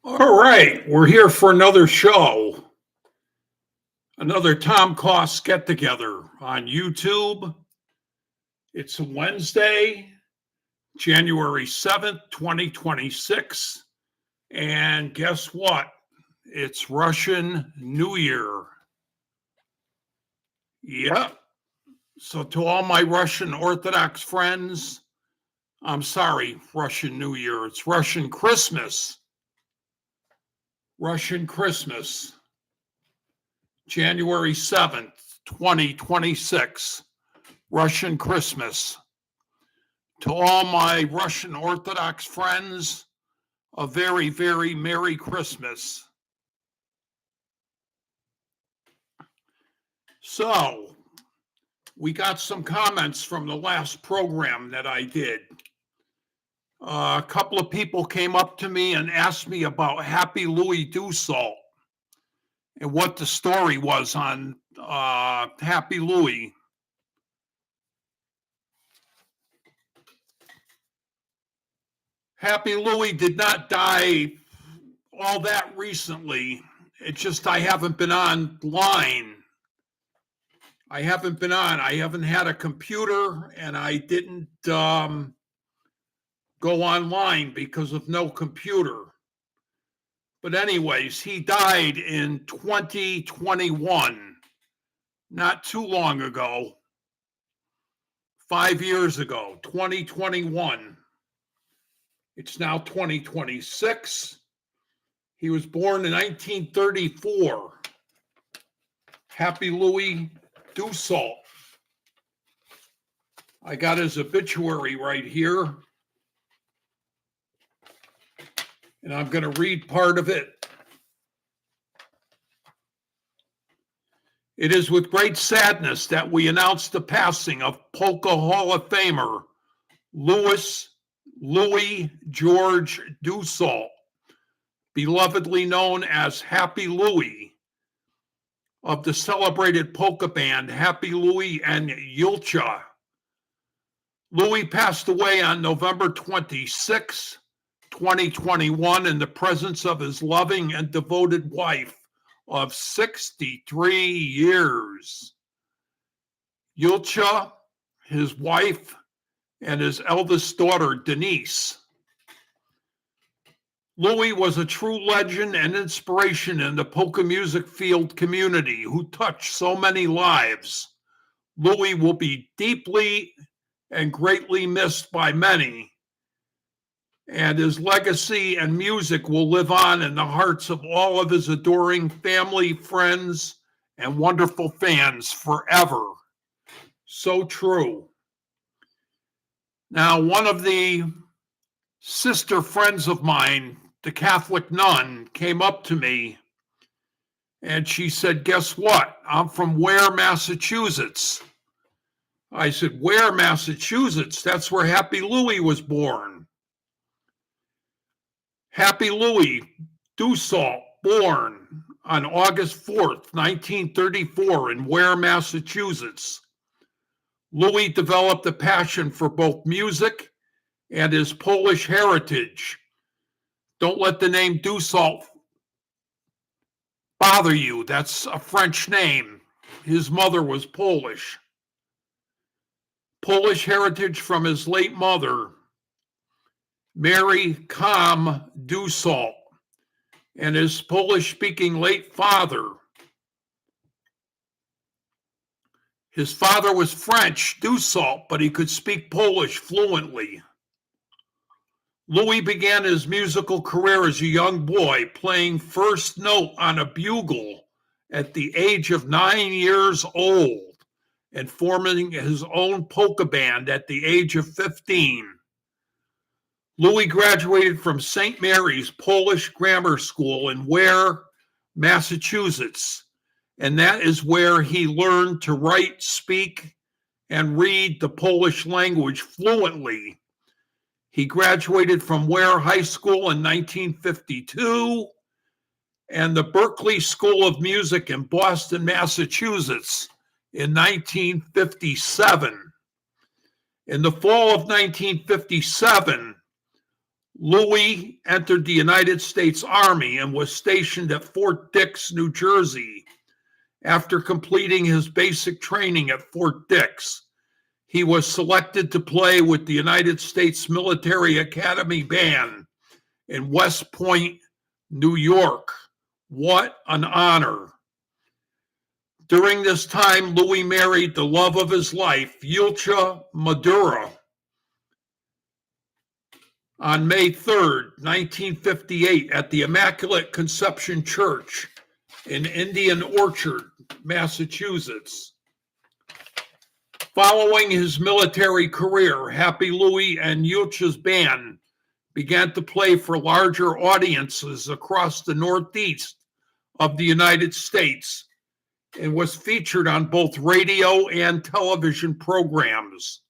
All right, we're here for another show, another Tom Coss get together on YouTube. It's Wednesday, January 7th, 2026. And guess what? It's Russian New Year. Yep. So, to all my Russian Orthodox friends, I'm sorry, Russian New Year. It's Russian Christmas. Russian Christmas. January 7th, 2026, Russian Christmas. To all my Russian Orthodox friends, a very, very Merry Christmas. So, we got some comments from the last program that I did. A couple of people came up to me and asked me about Happy Louis Dussault and what the story was on Happy Louis. Happy Louis did not die all that recently. It's just I haven't been online. I haven't been on. I haven't had a computer, and I didn't go online because of no computer. But anyways, he died in 2021, not too long ago, 5 years ago, 2021. It's now 2026. He was born in 1934. Happy Louis Dussault. I got his obituary right here. And I'm going to read part of it. It is with great sadness that we announce the passing of Polka Hall of Famer Louis George Dussault, belovedly known as Happy Louis, of the celebrated polka band Happy Louis and Yulcha. Louis passed away on November 26, 2021, in the presence of his loving and devoted wife of 63 years. Yulcha, his wife, and his eldest daughter, Denise. Louis was a true legend and inspiration in the polka music field community who touched so many lives. Louis will be deeply and greatly missed by many, and his legacy and music will live on in the hearts of all of his adoring family, friends, and wonderful fans forever. So true. Now, one of the sister friends of mine, the Catholic nun, came up to me and she said, "Guess what? I'm from Ware, Massachusetts." I said, "Ware, Massachusetts? That's where Happy Louis was born." Happy Louis Dussault, born on August 4th, 1934 in Ware, Massachusetts. Louis developed a passion for both music and his Polish heritage. Don't let the name Dussault bother you. That's a French name. His mother was Polish. Polish heritage from his late mother, Mary Kam Dussault, and his Polish-speaking late father. His father was French, Dussault, but he could speak Polish fluently. Louis began his musical career as a young boy, playing first note on a bugle at the age of 9 years old and forming his own polka band at the age of 15. Louis graduated from St. Mary's Polish Grammar School in Ware, Massachusetts, and that is where he learned to write, speak, and read the Polish language fluently. He graduated from Ware High School in 1952 and the Berklee School of Music in Boston, Massachusetts in 1957. In the fall of 1957, Louis entered the United States Army and was stationed at Fort Dix, New Jersey. After completing his basic training at Fort Dix, he was selected to play with the United States Military Academy Band in West Point, New York. What an honor. During this time, Louis married the love of his life, Yulcha Madura, on May 3rd, 1958, at the Immaculate Conception Church in Indian Orchard, Massachusetts. Following his military career, Happy Louis and Yulcha's band began to play for larger audiences across the Northeast of the United States and was featured on both radio and television programs.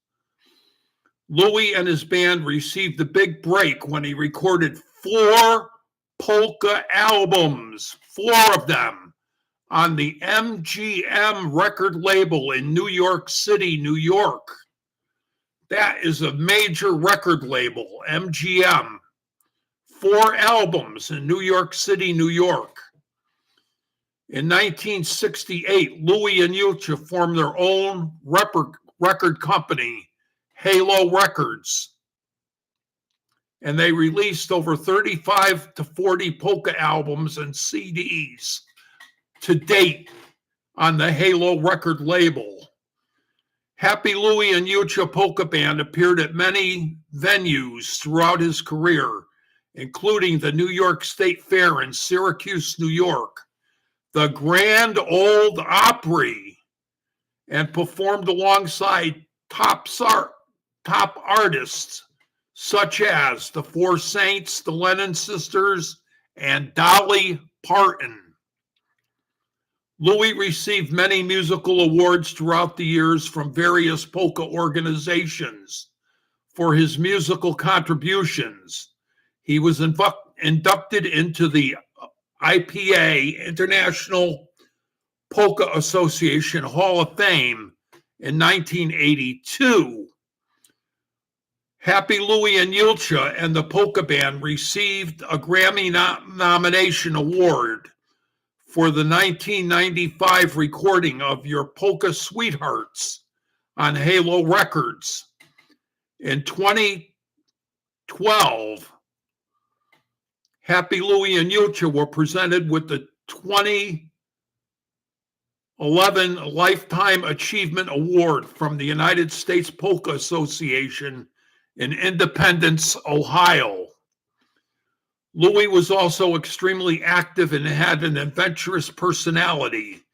Louis and his band received a big break when he recorded 4 polka albums, 4 of them, on the MGM record label in New York City, New York. That is a major record label, MGM. 4 albums in New York City, New York. In 1968, Louis and Yulcha formed their own record company, Halo Records, and they released over 35 to 40 polka albums and CDs to date on the Halo record label. Happy Louis and Yulcha Polka Band appeared at many venues throughout his career, including the New York State Fair in Syracuse, New York, the Grand Ole Opry, and performed alongside top artists such as the Four Saints, the Lennon Sisters, and Dolly Parton. Louis received many musical awards throughout the years from various polka organizations for his musical contributions. He was inducted into the IPA, International Polka Association Hall of Fame in 1982. Happy Louis and Yulcha and the Polka Band received a Grammy nomination award for the 1995 recording of Your Polka Sweethearts on Halo Records. In 2012, Happy Louis and Yulcha were presented with the 2011 Lifetime Achievement Award from the United States Polka Association in Independence, Ohio. Louis was also extremely active and had an adventurous personality.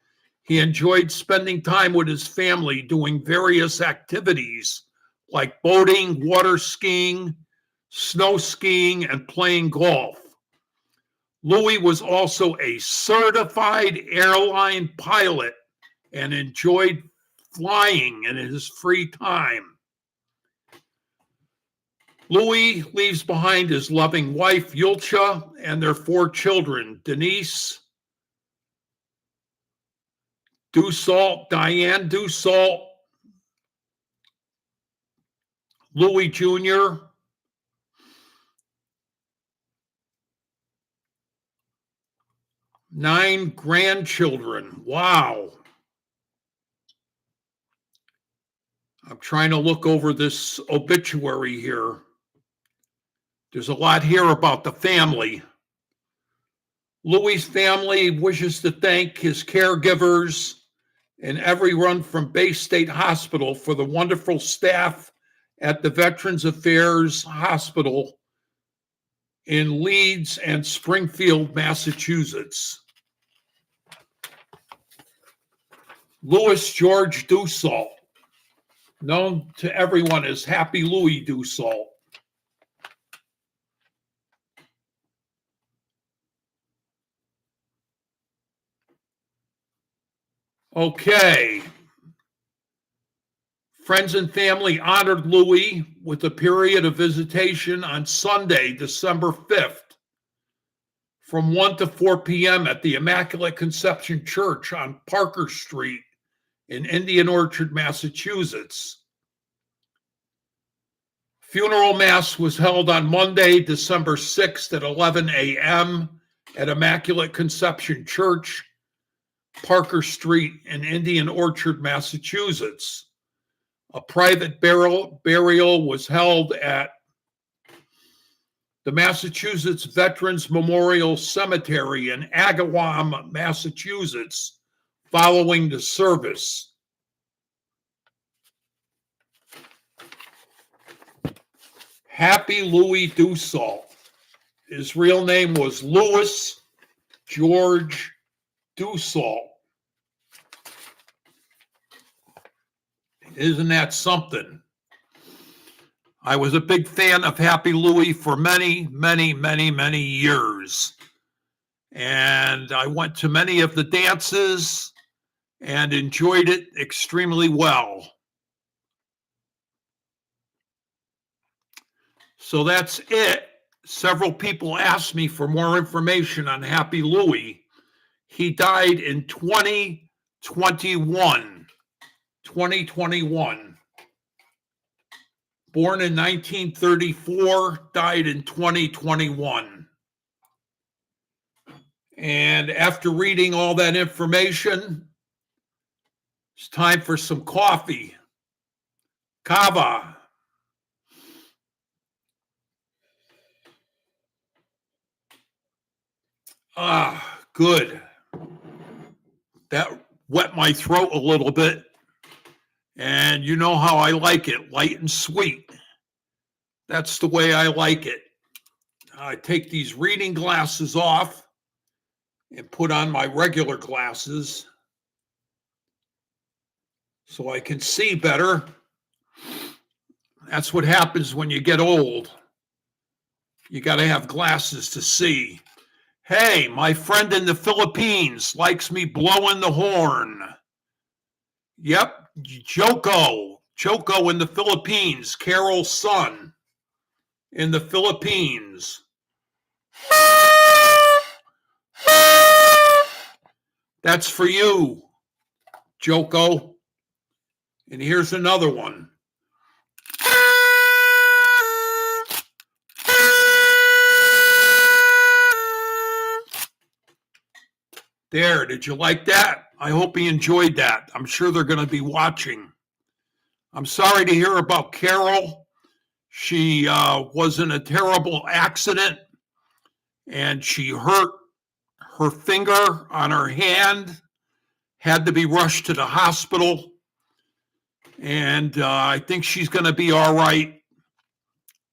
He enjoyed spending time with his family doing various activities like boating, water skiing, snow skiing, and playing golf. Louis was also a certified airline pilot and enjoyed flying in his free time. Louis leaves behind his loving wife, Yulcha, and their 4 children, Denise Dussault, Diane Dussault, Louis Jr., nine grandchildren. Wow. I'm trying to look over this obituary here. There's a lot here about the family. Louis' family wishes to thank his caregivers and everyone from Bay State Hospital for the wonderful staff at the Veterans Affairs Hospital in Leeds and Springfield, Massachusetts. Louis George Dussault, known to everyone as Happy Louis Dussault. Okay. Friends and family honored Louis with a period of visitation on Sunday, December 5th, from 1 to 4 p.m. at the Immaculate Conception Church on Parker Street in Indian Orchard, Massachusetts. Funeral mass was held on Monday, December 6th at 11 a.m. at Immaculate Conception Church, Parker Street in Indian Orchard, Massachusetts. A private burial was held at the Massachusetts Veterans Memorial Cemetery in Agawam, Massachusetts, following the service. Happy Louis Dussault. His real name was Louis George Dussault. Isn't that something? I was a big fan of Happy Louis for many, many, many, many years. And I went to many of the dances and enjoyed it extremely well. So that's it. Several people asked me for more information on Happy Louis. He died in 2021. Born in 1934, died in 2021. And after reading all that information, it's time for some coffee. Kava. Ah, good. That wet my throat a little bit. And you know how I like it, light and sweet. That's the way I like it. I take these reading glasses off and put on my regular glasses so I can see better. That's what happens when you get old. You got to have glasses to see. Hey, my friend in the Philippines likes me blowing the horn. Yep, Joko in the Philippines, Carol's son in the Philippines. That's for you, Joko. And here's another one. There, did you like that? I hope he enjoyed that. I'm sure they're going to be watching. I'm sorry to hear about Carol. She was in a terrible accident and she hurt her finger on her hand, had to be rushed to the hospital. And I think she's going to be all right.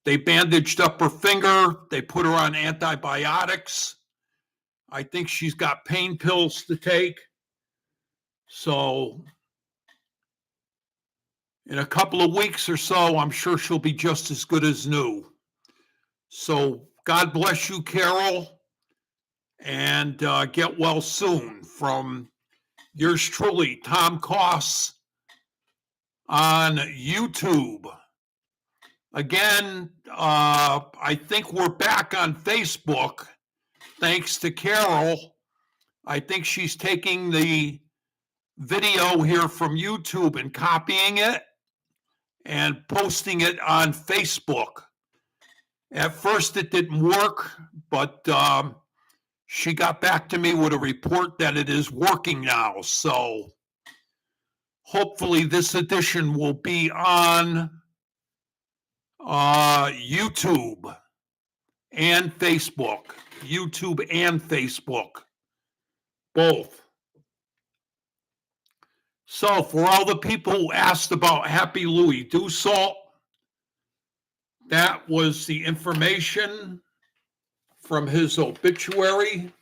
They bandaged up her finger. They put her on antibiotics. I think she's got pain pills to take. So in a couple of weeks or so, I'm sure she'll be just as good as new. So God bless you, Carol, and get well soon. From yours truly, Tom Coss on YouTube. Again, I think we're back on Facebook. Thanks to Carol. I think she's taking the video here from YouTube and copying it and posting it on Facebook. At first it didn't work, but she got back to me with a report that it is working now. So hopefully this edition will be on YouTube and Facebook. YouTube and Facebook, both. So for all the people who asked about Happy Louis Dussault, that was the information from his obituary.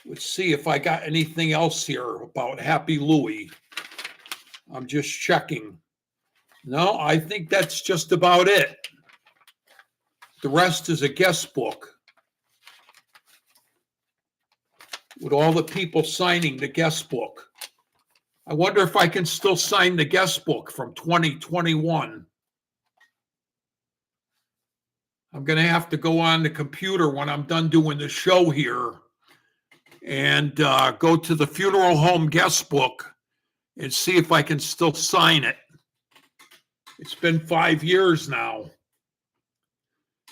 Let's see if I got anything else here about Happy Louis. I'm just checking. No, I think that's just about it. The rest is a guest book with all the people signing the guest book. I wonder if I can still sign the guest book from 2021. I'm going to have to go on the computer when I'm done doing the show here and go to the funeral home guest book and see if I can still sign it. It's been 5 years now.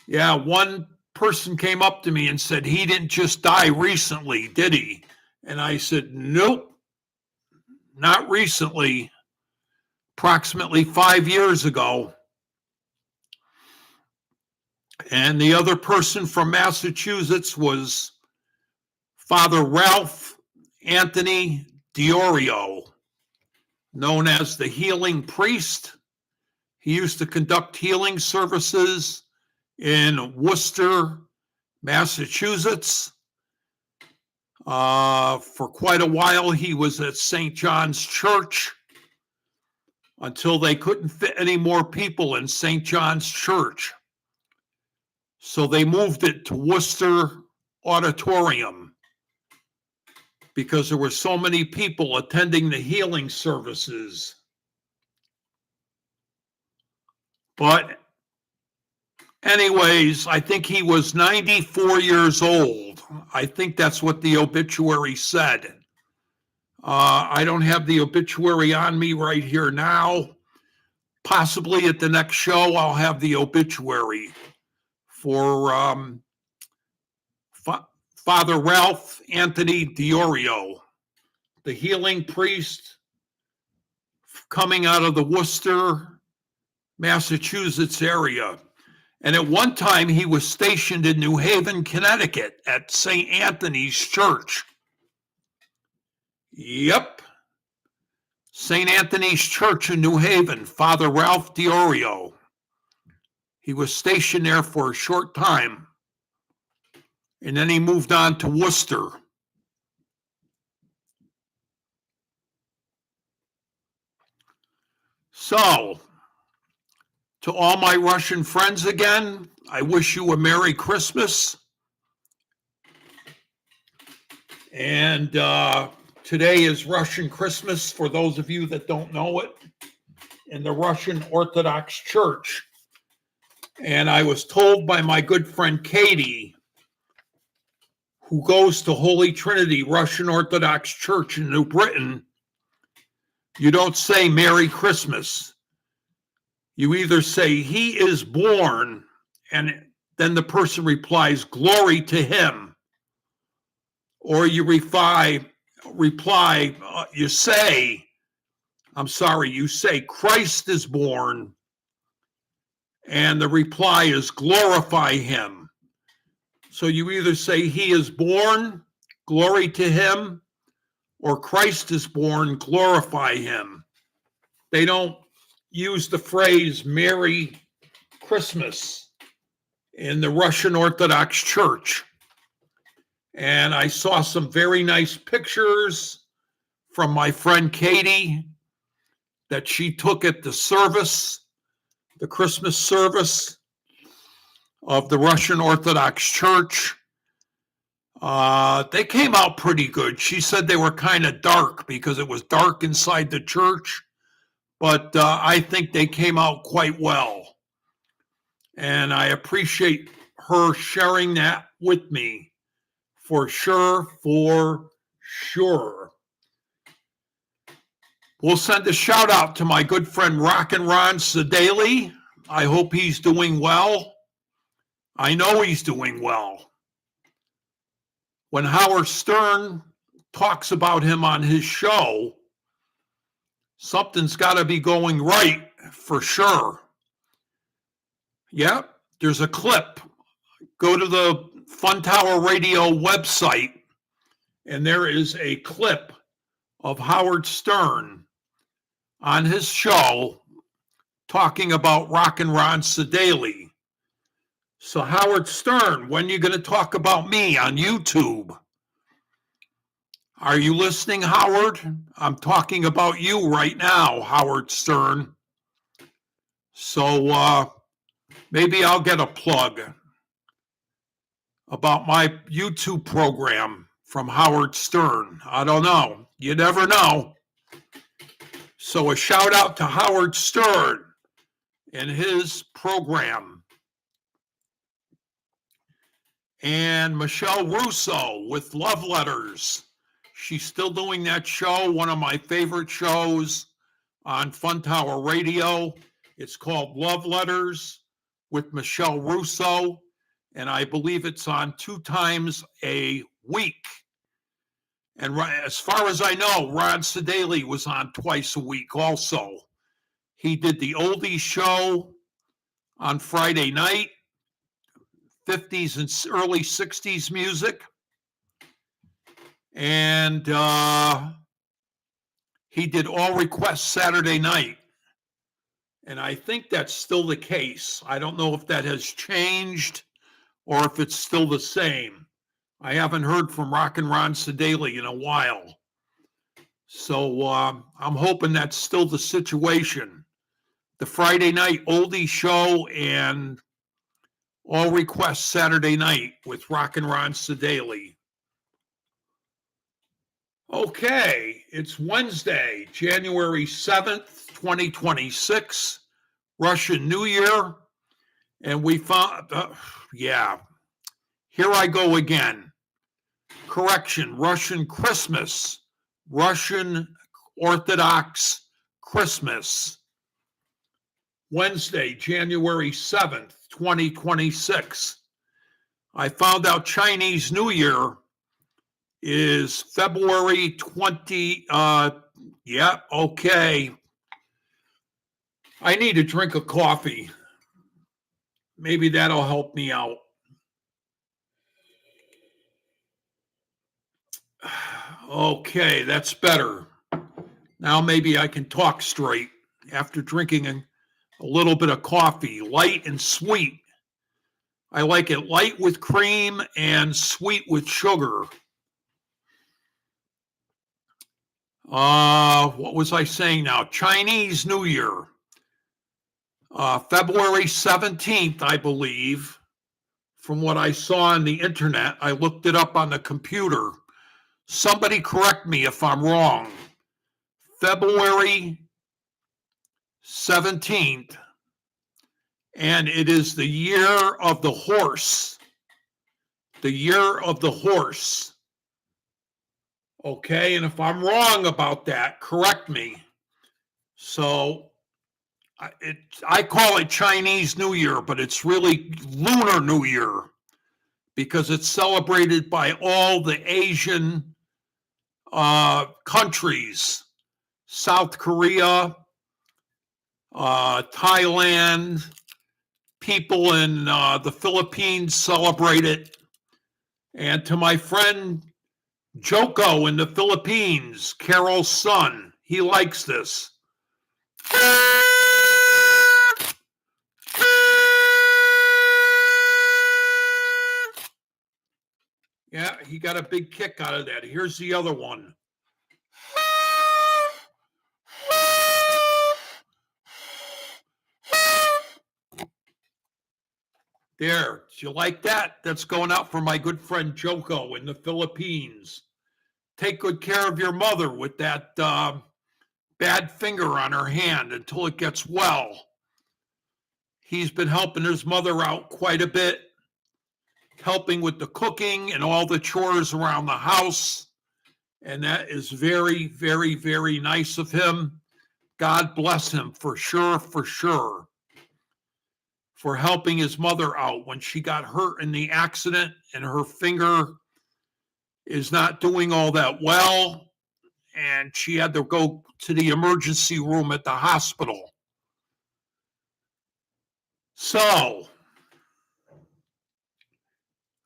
Yeah, one person came up to me and said, he didn't just die recently, did he? And I said, nope, not recently. Approximately 5 years ago. And the other person from Massachusetts was Father Ralph Anthony Diorio, known as the healing priest. He used to conduct healing services in Worcester, Massachusetts. For quite a while, he was at St. John's Church until they couldn't fit any more people in St. John's Church. So they moved it to Worcester Auditorium because there were so many people attending the healing services. But anyways, I think he was 94 years old. I think that's what the obituary said. I don't have the obituary on me right here now. Possibly at the next show, I'll have the obituary for Father Ralph Anthony Diorio, the healing priest coming out of the Worcester, Massachusetts area. And at one time, he was stationed in New Haven, Connecticut at St. Anthony's Church. Yep. St. Anthony's Church in New Haven, Father Ralph Diorio. He was stationed there for a short time. And then he moved on to Worcester. So, to all my Russian friends again, I wish you a Merry Christmas. And today is Russian Christmas, for those of you that don't know it, in the Russian Orthodox Church. And I was told by my good friend Katie, who goes to Holy Trinity Russian Orthodox Church in New Britain, you don't say Merry Christmas. You either say he is born, and then the person replies, glory to him. Or you you say Christ is born, and the reply is glorify him. So you either say he is born, glory to him, or Christ is born, glorify him. They don't use the phrase Merry Christmas in the Russian Orthodox Church. And I saw some very nice pictures from my friend Katie that she took at the service, the Christmas service of the Russian Orthodox Church. They came out pretty good. She said they were kind of dark because it was dark inside the church, but I think they came out quite well. And I appreciate her sharing that with me. For sure. We'll send a shout out to my good friend Rockin' Ron Sedaley. I hope he's doing well. I know he's doing well. When Howard Stern talks about him on his show, something's got to be going right for sure. Yep, there's a clip. Go to the Fun Tower Radio website, and there is a clip of Howard Stern on his show talking about Rockin' Ron Sedaley. So Howard Stern, when are you going to talk about me on YouTube? Are you listening, Howard? I'm talking about you right now, Howard Stern. So maybe I'll get a plug about my YouTube program from Howard Stern. I don't know. You never know. So a shout out to Howard Stern and his program. And Michelle Russo with Love Letters. She's still doing that show, one of my favorite shows on Fun Tower Radio. It's called Love Letters with Michelle Russo, and I believe it's on 2 times a week. And as far as I know, Ron Sedaley was on twice a week also. He did the oldies show on Friday night, 50s and early 60s music. And he did All Requests Saturday night. And I think that's still the case. I don't know if that has changed or if it's still the same. I haven't heard from Rockin' Ron Sedaley in a while. So I'm hoping that's still the situation. The Friday night oldie show and All Requests Saturday night with Rockin' Ron Sedaley. Okay, it's Wednesday, January 7th, 2026, Russian New Year. And we found, here I go again. Correction, Russian Christmas, Russian Orthodox Christmas. Wednesday, January 7th, 2026. I found out Chinese New Year is February 20. Okay. I need a drink of coffee. Maybe that'll help me out. Okay, that's better. Now maybe I can talk straight after drinking a little bit of coffee, light and sweet. I like it light with cream and sweet with sugar. What was I saying now? Chinese New Year. February 17th, I believe, from what I saw on the internet. I looked it up on the computer. Somebody correct me if I'm wrong. February 17th, and it is the year of the horse. The year of the horse. Okay, and if I'm wrong about that, correct me. So I call it Chinese New Year, but it's really Lunar New Year because it's celebrated by all the Asian countries, South Korea, Thailand, people in the Philippines celebrate it. And to my friend Joko in the Philippines, Carol's son, he likes this. Yeah, he got a big kick out of that. Here's the other one. There, do you like that? That's going out for my good friend Joko in the Philippines. Take good care of your mother with that bad finger on her hand until it gets well. He's been helping his mother out quite a bit, helping with the cooking and all the chores around the house. And that is very, very, very nice of him. God bless him for sure, for helping his mother out when she got hurt in the accident and her finger is not doing all that well. And she had to go to the emergency room at the hospital. So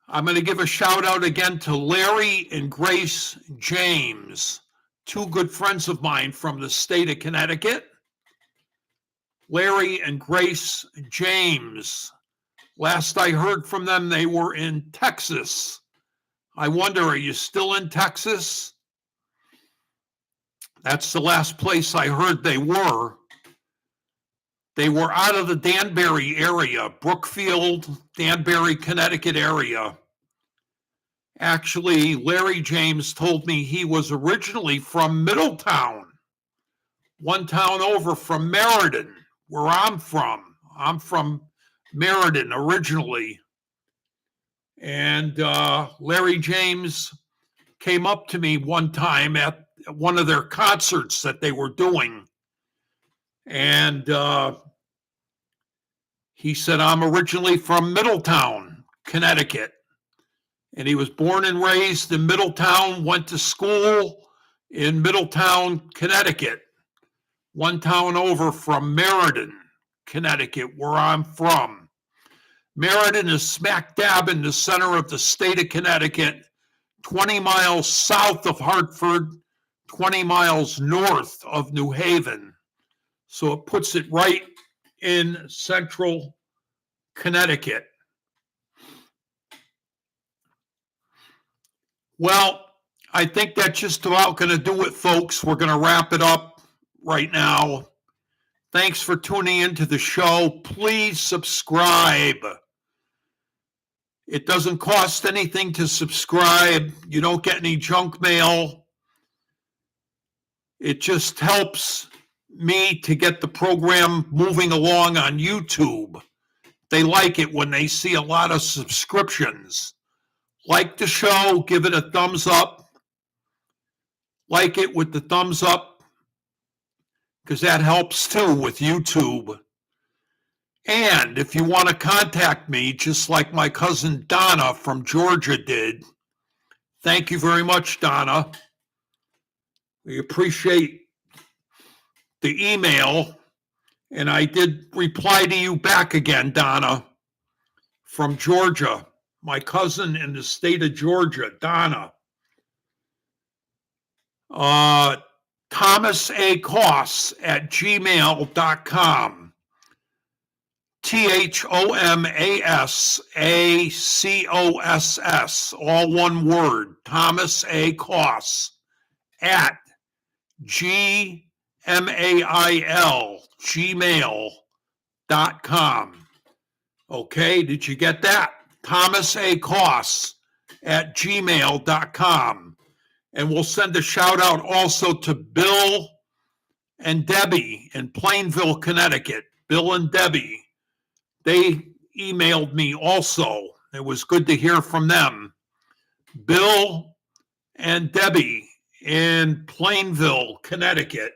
I'm going to give a shout out again to Larry and Grace James, 2 good friends of mine from the state of Connecticut. Larry and Grace James. Last I heard from them, they were in Texas. I wonder, are you still in Texas? That's the last place I heard they were. They were out of the Danbury area, Brookfield, Danbury, Connecticut area. Actually, Larry James told me he was originally from Middletown, one town over from Meriden, where I'm from. I'm from Meriden originally. And Larry James came up to me one time at one of their concerts that they were doing. And He said, I'm originally from Middletown, Connecticut. And he was born and raised in Middletown, went to school in Middletown, Connecticut, one town over from Meriden, Connecticut, where I'm from. Meriden is smack dab in the center of the state of Connecticut, 20 miles south of Hartford, 20 miles north of New Haven. So it puts it right in central Connecticut. Well, I think that's just about going to do it, folks. We're going to wrap it up right now. Thanks for tuning into the show. Please subscribe. It doesn't cost anything to subscribe. You don't get any junk mail. It just helps me to get the program moving along on YouTube. They like it when they see a lot of subscriptions. Like the show, give it a thumbs up. Like it with the thumbs up, because that helps too with YouTube. And if you want to contact me, just like my cousin Donna from Georgia did, thank you very much, Donna. We appreciate the email. And I did reply to you back again, Donna, from Georgia. My cousin in the state of Georgia, Donna. Thomas A. Coss at gmail.com. ThomasACoss, all one word, Thomas A. Coss at gmail.com. Okay, did you get that? Thomas A. Coss at gmail.com. And we'll send a shout out also to Bill and Debbie in Plainville, Connecticut. Bill and Debbie. They emailed me also. It was good to hear from them. Bill and Debbie in Plainville, Connecticut.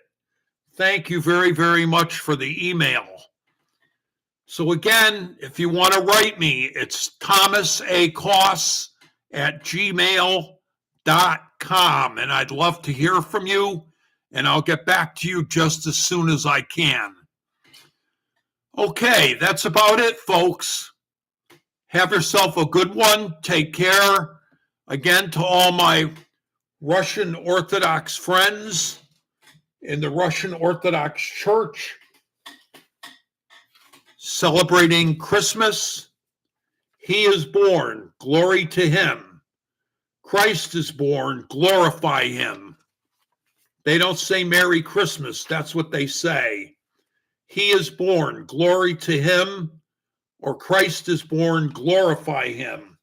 Thank you very, very much for the email. So again, if you want to write me, it's Thomas A. Coss at gmail.com. And I'd love to hear from you, and I'll get back to you just as soon as I can. Okay, that's about it, folks. Have yourself a good one. Take care. Again, to all my Russian Orthodox friends in the Russian Orthodox Church celebrating Christmas. He is born. Glory to him. Christ is born. Glorify him. They don't say Merry Christmas. That's what they say. He is born, glory to him, or Christ is born, glorify him.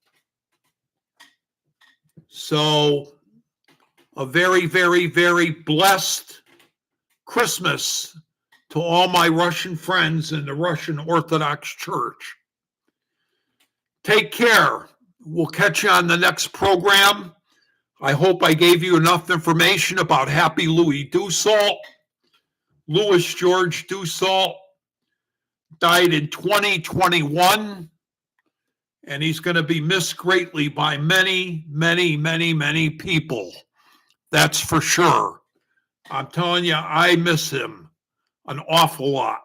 So, a very, very, very blessed Christmas to all my Russian friends in the Russian Orthodox Church. Take care. We'll catch you on the next program. I hope I gave you enough information about Happy Louis Dussault. Louis George Dussault died in 2021, and he's going to be missed greatly by many, many, many, many people. That's for sure. I'm telling you, I miss him an awful lot.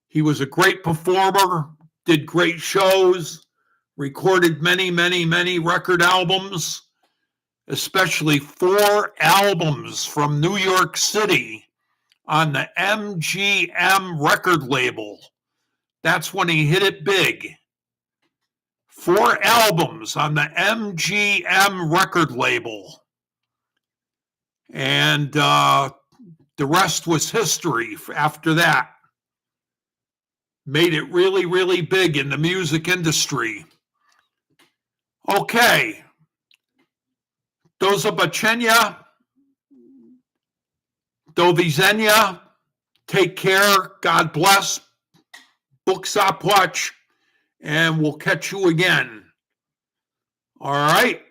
He was a great performer, did great shows, recorded many, many, many record albums, especially 4 albums from New York City on the MGM record label. That's when he hit it big. 4 albums on the MGM record label. And the rest was history after that. Made it really, really big in the music industry. Okay. Do zobaczenia. Do widzenia. Take care. God bless. Bóg zapłać. And we'll catch you again. All right.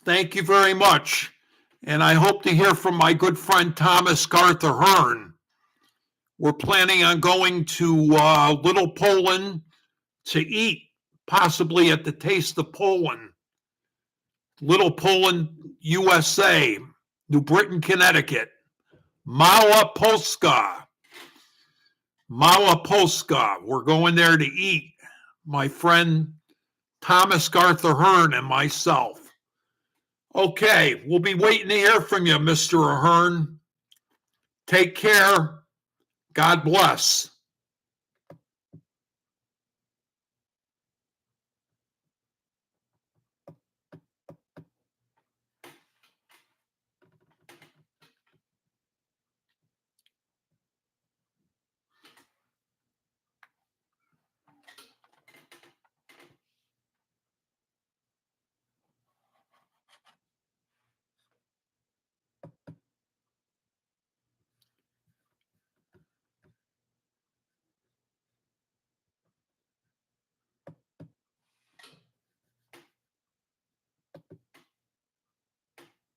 Thank you very much. And I hope to hear from my good friend Thomas Garth Ahern We're planning on going to Little Poland to eat, possibly at the Taste of Poland. Little Poland, USA, New Britain, Connecticut. Mała Polska. Mała Polska. We're going there to eat. My friend Thomas Garth Ahern and myself. Okay, we'll be waiting to hear from you, Mr. Ahern. Take care. God bless.